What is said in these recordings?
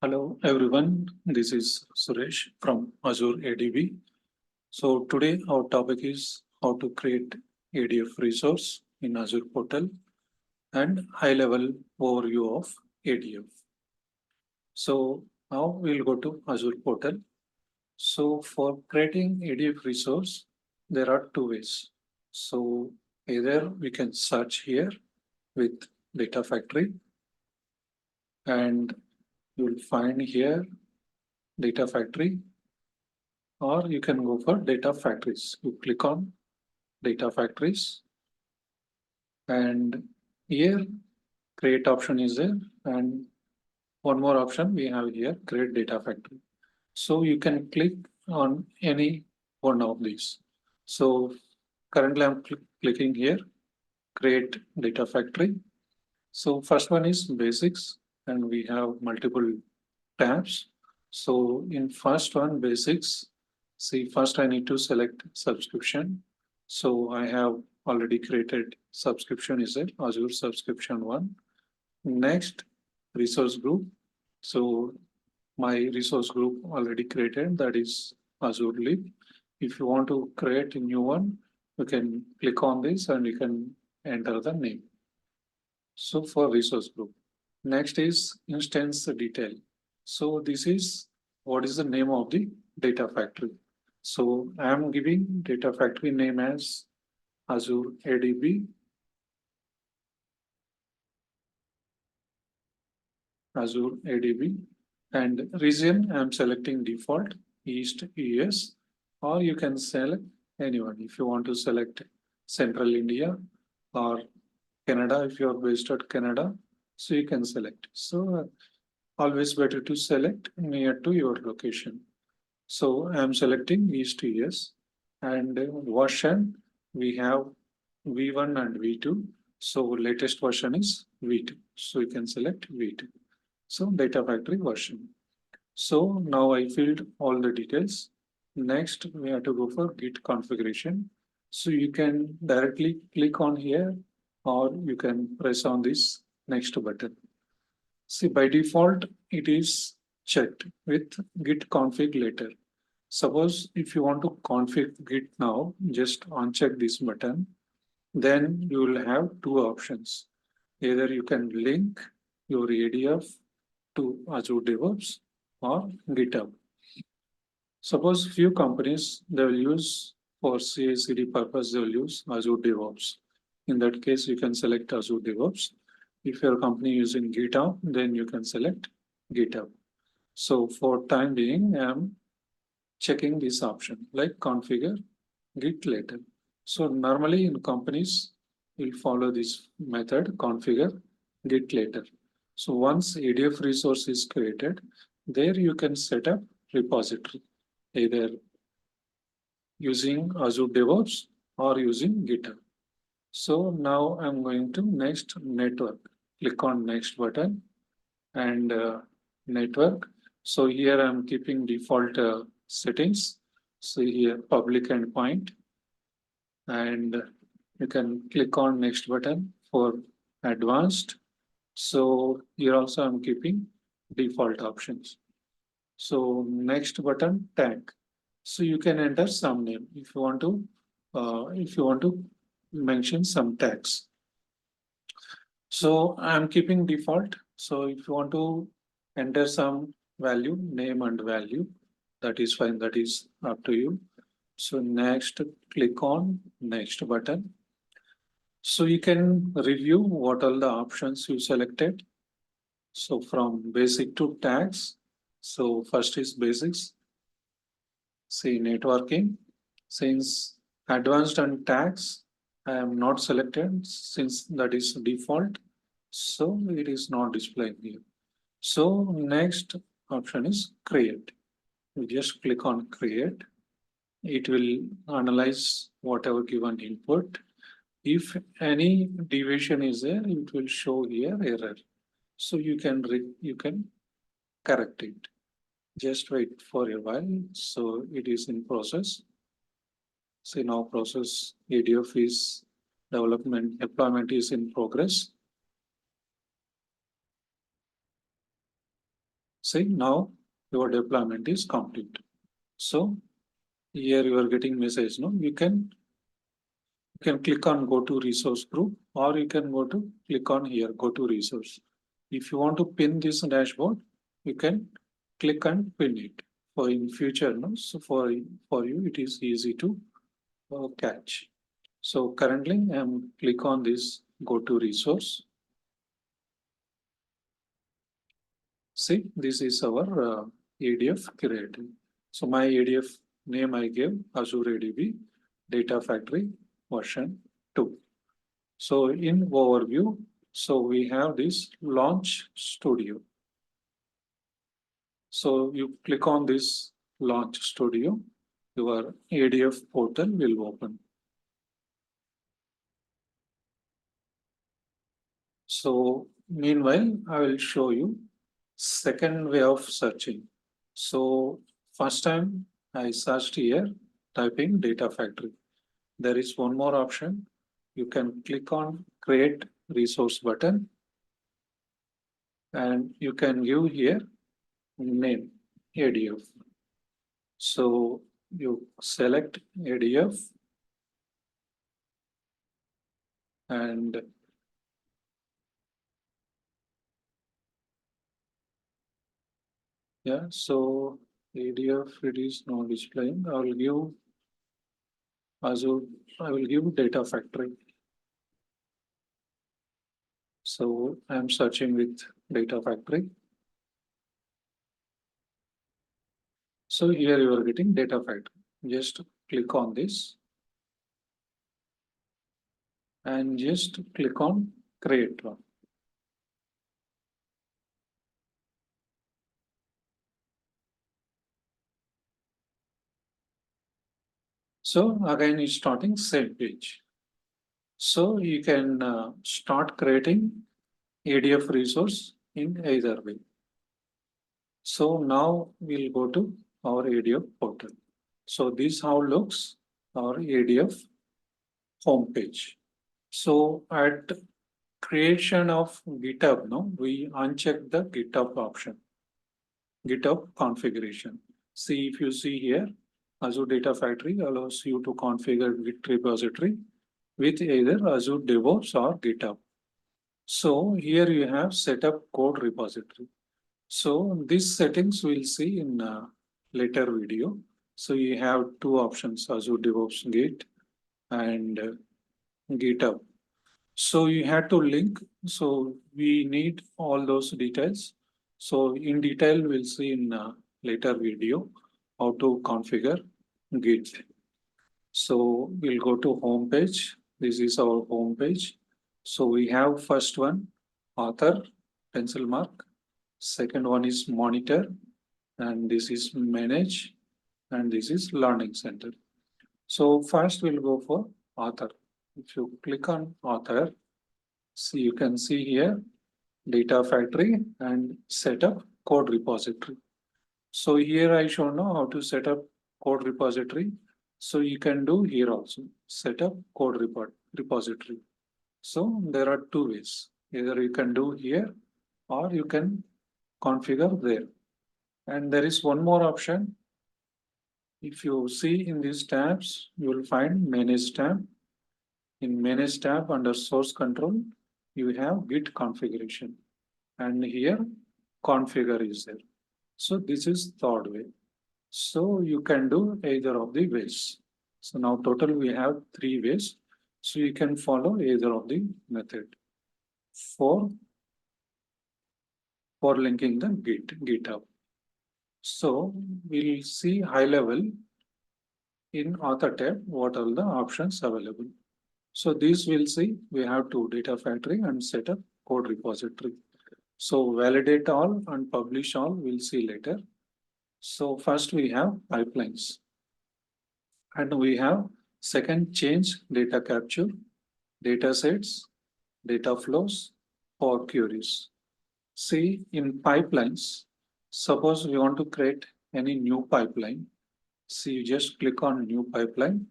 Hello everyone, this is Suresh from Azure ADB. So today our topic is how to create ADF resource in Azure portal and high level overview of ADF. So now we'll go to Azure portal. So for creating ADF resource, there are two ways. So either we can search here with Data Factory and you'll find here Data Factory, or you can go for data factories. You click on data factories and here create option is there, and one more option we have here, create data factory. So you can click on any one of these. So currently I'm clicking here, create data factory. So first one is basics and we have multiple tabs. So in first one, basics, see first I need to select subscription. So I have already created subscription is it, Azure subscription one. Next, resource group. So my resource group already created, that is Azure Lib. If you want to create a new one, you can click on this and you can enter the name. So for resource group. Next is instance detail. So this is what is the name of the data factory. So I am giving data factory name as Azure ADB, Azure ADB, and region I am selecting default East US, or you can select anyone if you want to select Central India or Canada if you are based at Canada. So you can select. So always better to select near to your location. So I am selecting East US and version we have V1 and V2. So latest version is V2. So you can select V2. So data factory version. So now I filled all the details. Next, we have to go for Git configuration. So you can directly click on here or you can press on this next button. See, by default, it is checked with Git config later. Suppose if you want to config Git now, just uncheck this button. Then you will have two options. Either you can link your ADF to Azure DevOps or GitHub. Suppose few companies, they will use for CI/CD purpose, they will use Azure DevOps. In that case, you can select Azure DevOps. If your company using GitHub, then you can select GitHub. So for time being, I'm checking this option like configure Git later. So normally in companies, will follow this method configure Git later. So once ADF resource is created, there you can set up repository, either using Azure DevOps or using GitHub. So now I'm going to next network. Click on next button and network. So here I'm keeping default settings. So here public endpoint, and you can click on next button for advanced. So here also I'm keeping default options. So next button tag. So you can enter some name if you want to mention some tags. So I'm keeping default. So if you want to enter some value, name and value, that is fine. That is up to you. So next, click on next button. So you can review what all the options you selected. So from basic to tags. So first is basics. See networking. Since advanced and tags, I am not selected since that is default. So it is not displaying here. So next option is create. You just click on create. It will analyze whatever given input. If any deviation is there, it will show here error. So you can correct it. Just wait for a while. So it is in process. See now process ADF is deployment, is in progress. So it is in process. So now process ADF is deployment, deployment is in progress. So it is in process. See now process ADF is deployment, deployment is in progress. So it is in process. So now process ADF is deployment, deployment is in progress. So it is in process. So now process ADF is deployment, deployment is in progress. See, now your deployment is complete. So here you are getting message. No, you can click on go to resource group, or you can go to click on here go to resource. If you want to pin this dashboard, you can click and pin it. For in future, no, so for you it is easy to catch. So currently I'm click on this go to resource. See, this is our ADF created. So my ADF name I gave Azure ADB Data Factory version 2. So in overview, so we have this launch studio. So you click on this launch studio, your ADF portal will open. So meanwhile, I will show you second way of searching. So first time I searched here, typing data factory. There is one more option. You can click on create resource button, and you can give here name ADF. So you select ADF and yeah, so ADF it is now displaying. I will give Azure, I will give data factory. So I'm searching with data factory. So here you are getting data factory. Just click on this and just click on create one. So again, it's starting same page. So you can start creating ADF resource in either way. So now we'll go to our ADF portal. So this how looks our ADF homepage. So at creation of GitHub, no, we uncheck the GitHub option, GitHub configuration. See, if you see here, Azure Data Factory allows you to configure Git repository with either Azure DevOps or GitHub. So here you have set up code repository. So these settings we'll see in later video. So you have two options, Azure DevOps Git and GitHub. So you have to link. So we need all those details. So in detail, we'll see in later video how to configure Git. So we'll go to home page. This is our home page. So we have first one, author, pencil mark. Second one is monitor, and this is manage, and this is learning center. So first we'll go for author. If you click on author, see you can see here data factory and set up code repository. So here I show now how to set up code repository. So you can do here also set up code repository. So there are two ways. Either you can do here or you can configure there. And there is one more option. If you see in these tabs, you will find manage tab. In manage tab under source control, you have Git configuration. And here configure is there. So this is third way. So you can do either of the ways. So now total we have three ways. So you can follow either of the method for linking the GitHub. So we'll see high level in author tab what are the options available. So this we'll see we have to data factory and set up code repository. So validate all and publish all we'll see later. So first we have pipelines and we have second change data capture, data sets, data flows for queries. See in pipelines, suppose we want to create any new pipeline. See you just click on new pipeline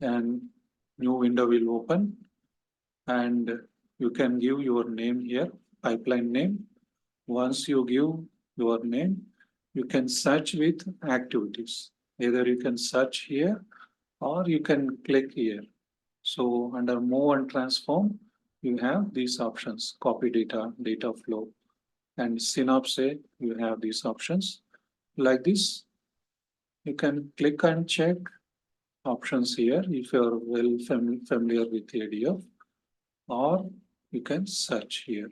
and new window will open and you can give your name here, pipeline name, Once you give your name, you can search with activities. Either you can search here or you can click here. So under move and transform, you have these options: copy data, data flow, and synapse. You have these options. Like this, you can click and check options here if you're well familiar with ADF, or you can search here.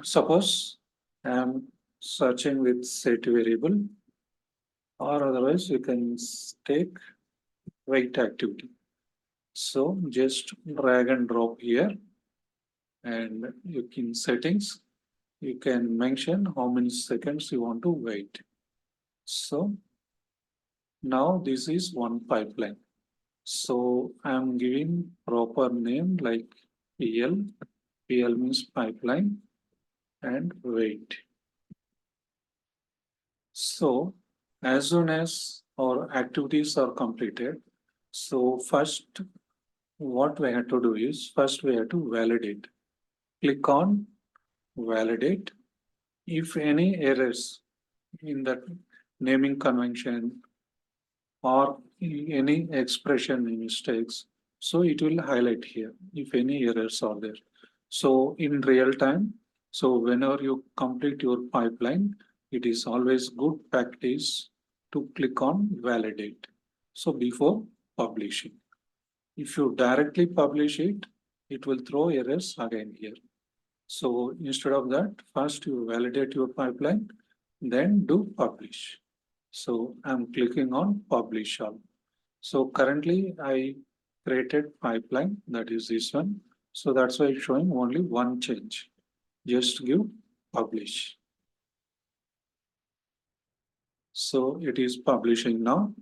Suppose I'm searching with set variable, or otherwise you can take wait activity. So just drag and drop here, and you can settings, you can mention how many seconds you want to wait. So now this is one pipeline. So I'm giving proper name like PL. PL means pipeline, and wait. So as soon as our activities are completed, so first what we have to do is first we have to validate. Click on validate. If any errors in that naming convention or any expression mistakes, so it will highlight here if any errors are there. So in real time, so whenever you complete your pipeline, it is always good practice to click on validate. So before publishing, if you directly publish it, it will throw errors again here. So instead of that, first you validate your pipeline, then do publish. So I'm clicking on publish all. So currently I created pipeline, that is this one. So that's why it's showing only one change. Just give publish. So it is publishing now.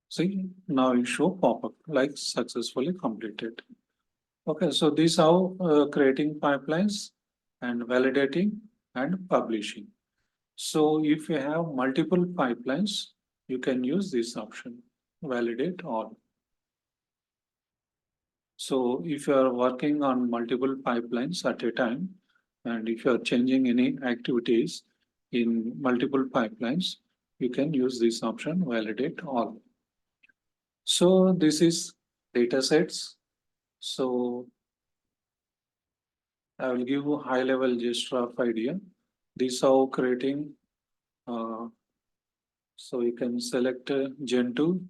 See, now it show pop-up like successfully completed. Okay, so this how creating pipelines and validating and publishing. So if you have multiple pipelines, you can use this option, validate all. So if you are working on multiple pipelines at a time, and if you are changing any activities in multiple pipelines, you can use this option, validate all. So this is data sets. So I will give you a high level just rough idea. This how creating, so you can select Gen 2,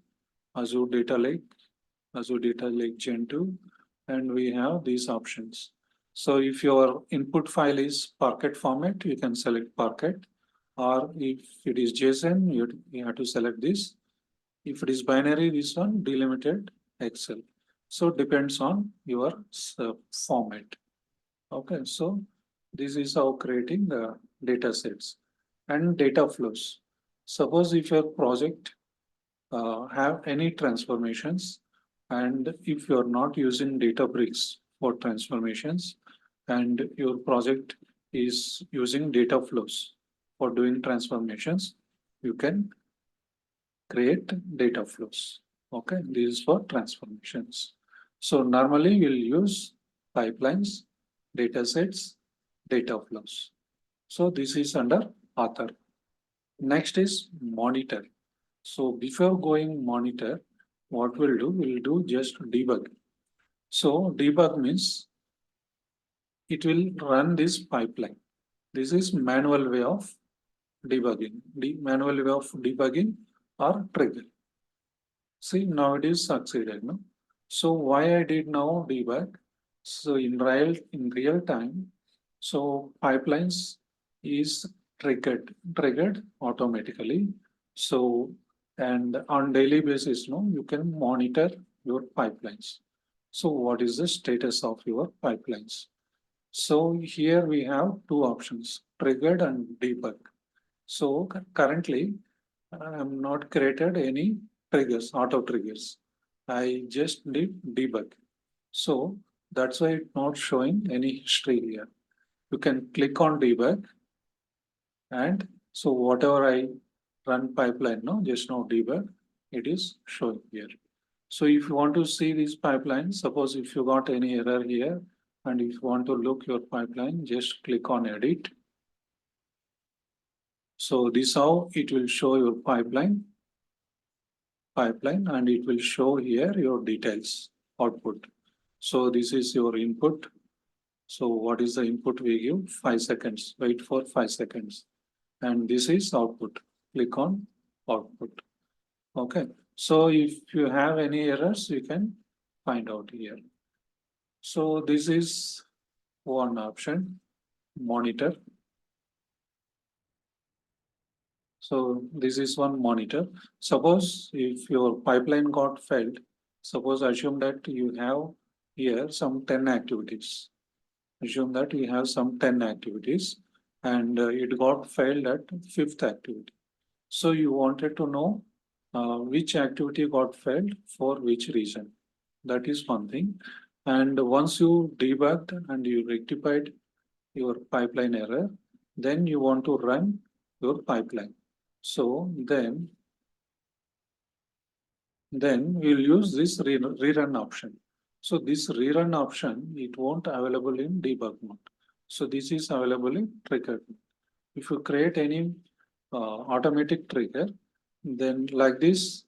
Azure Data Lake, Azure Data Lake Gen 2, and we have these options. So if your input file is Parquet format, you can select Parquet, or if it is JSON, you have to select this. If it is binary, this one, delimited Excel. So it depends on your format. Okay, so this is how creating the data sets and data flows. Suppose if your project have any transformations, and if you are not using Databricks for transformations, and your project is using data flows for doing transformations, you can create data flows. Okay, this is for transformations. So normally we'll use pipelines, data sets, data flows. So this is under author. Next is monitor. So before going monitor, what we'll do just debug. So debug means it will run this pipeline. This is manual way of debugging. Manual way of debugging or trigger. See, now it is succeeded. No? So why I did now debug? So in real time, so pipelines is triggered automatically. So and on daily basis, no, you can monitor your pipelines. So what is the status of your pipelines? So here we have two options, triggered and debug. So currently I am not created any triggers, auto triggers. I just did debug. So that's why it's not showing any history here. You can click on debug, and so whatever I run pipeline, no, just now debug, it is showing here. So if you want to see these pipelines, suppose if you got any error here, And if you want to look your pipeline, just click on edit. So this is how it will show your pipeline, and it will show here your details output. So this is your input. So what is the input we give? 5 seconds. Wait for 5 seconds. And this is output. Click on output. Okay. So if you have any errors, you can find out here. So this is one option, monitor. So this is one monitor. Suppose if your pipeline got failed, suppose assume that you have here some 10 activities. Assume that you have some 10 activities and it got failed at fifth activity. So you wanted to know which activity got failed for which reason. That is one thing. And once you debugged and you rectified your pipeline error, then you want to run your pipeline. So then we'll use this rerun option. So this rerun option, it won't available in debug mode. So this is available in trigger. If you create any automatic trigger, then like this,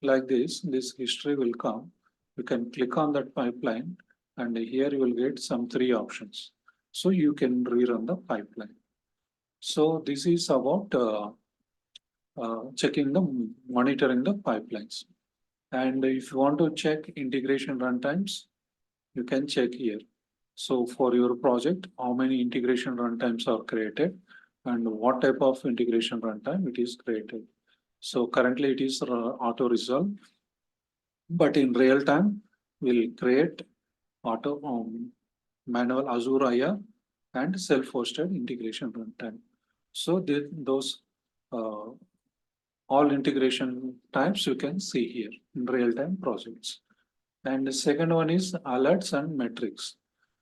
this history will come. You can click on that pipeline and here you will get some 3 options. So you can rerun the pipeline. So this is about monitoring the pipelines. And if you want to check integration runtimes, you can check here. So for your project, how many integration runtimes are created and what type of integration runtime it is created. So currently it is auto resolve, but in real time, we'll create manual Azure IR and self-hosted integration runtime. So those all integration types you can see here in real-time projects. And the second one is alerts and metrics.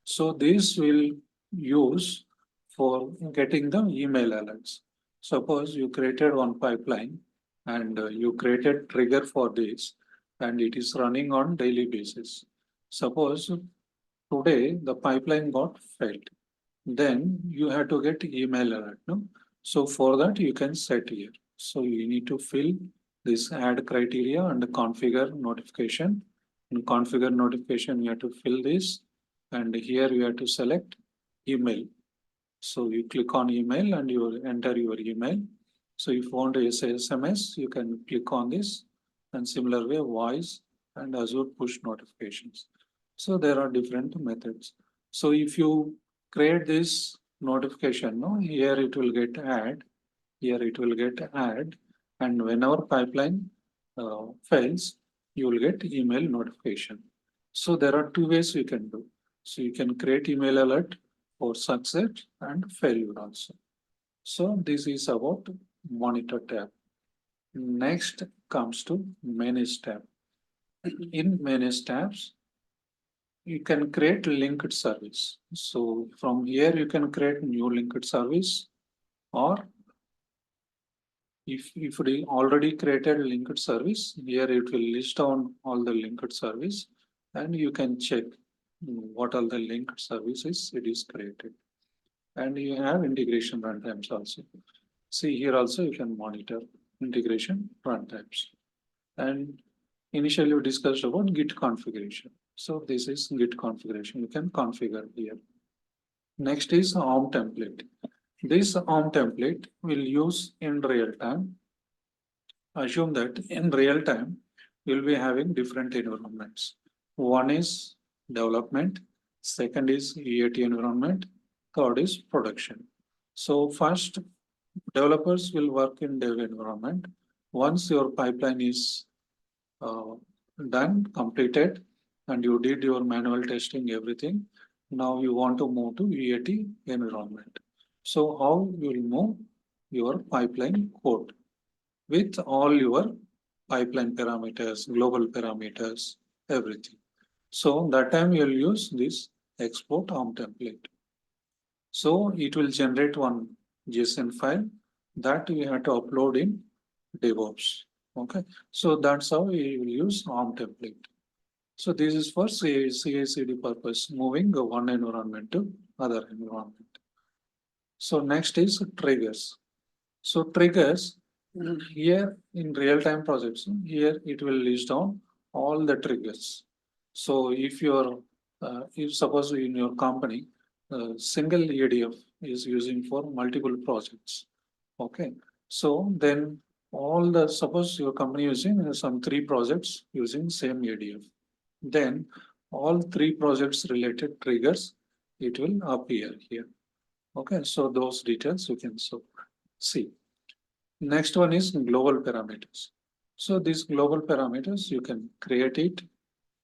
So this will use for getting the email alerts. Suppose you created one pipeline and you created trigger for this and it is running on daily basis. Suppose today the pipeline got failed, then you have to get email alert. No? So for that you can set here. So you need to fill this add criteria and configure notification. In configure notification, you have to fill this, and here you have to select email. So you click on email and you enter your email. So if you want to say SMS, you can click on this, and similar way voice and Azure push notifications. So there are different methods. So if you create this notification, no, here it will get add, here it will get add, and whenever pipeline fails, you will get email notification. So there are 2 ways you can do. So you can create email alert for success and failure also. So this is about monitor tab. Next comes to manage tab. In manage tabs, you can create linked service. So from here you can create new linked service, or if you already created linked service, here it will list down all the linked service and you can check what all the linked services it is created. And you have integration runtimes also. See here also you can monitor integration runtimes. And initially we discussed about Git configuration. So this is Git configuration. You can configure here. Next is ARM template. This ARM template will use in real time. Assume that in real time, you'll be having different environments. One is development, second is EAT environment, third is production. So first, developers will work in dev environment. Once your pipeline is done, completed, and you did your manual testing, everything, now you want to move to EAT environment. So how you will move your pipeline code with all your pipeline parameters, global parameters, everything. So that time you'll use this export ARM template. So it will generate one JSON file that we have to upload in DevOps. Okay, so that's how we will use ARM template. So this is for CI/CD purpose, moving one environment to other environment. So next is triggers. So triggers here in real-time projects, here it will list down all the triggers. So if if suppose in your company, single ADF is using for multiple projects. Okay, so then suppose your company using some 3 projects using same ADF, then all 3 projects related triggers, it will appear here. Okay, so those details you can see. Next one is global parameters. So these global parameters, you can create it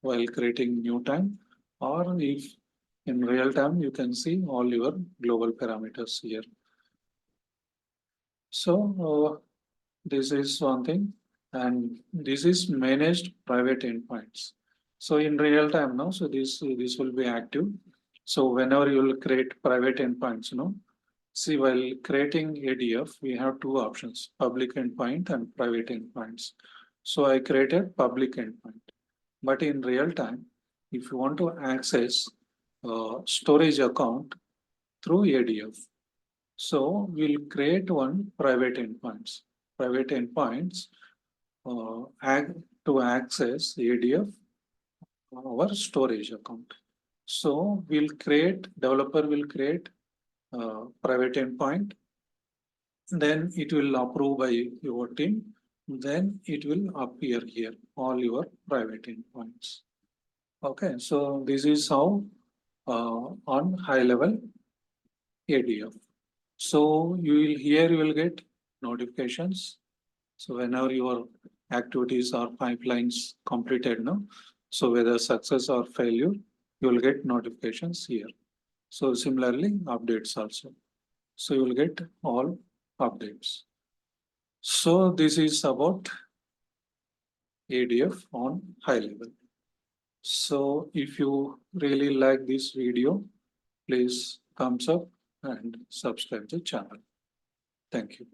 while creating new time, or if in real time, you can see all your global parameters here. So this is one thing, and this is managed private endpoints. So in real time now, so this will be active. So whenever you will create private endpoints, see, while creating ADF, we have 2 options, public endpoint and private endpoints. So I created public endpoint, but in real time, if you want to access storage account through ADF, so we'll create one private endpoints. Private endpoints to access ADF, our storage account. So developer will create private endpoint, then it will approve by your team, then it will appear here, all your private endpoints. Okay, so this is how on high level ADF. So you will get notifications. So whenever your activities or pipelines completed, so whether success or failure, you will get notifications here. So similarly, updates also. So you will get all updates. So this is about ADF on high level. So if you really like this video, please thumbs up and subscribe the channel. Thank you.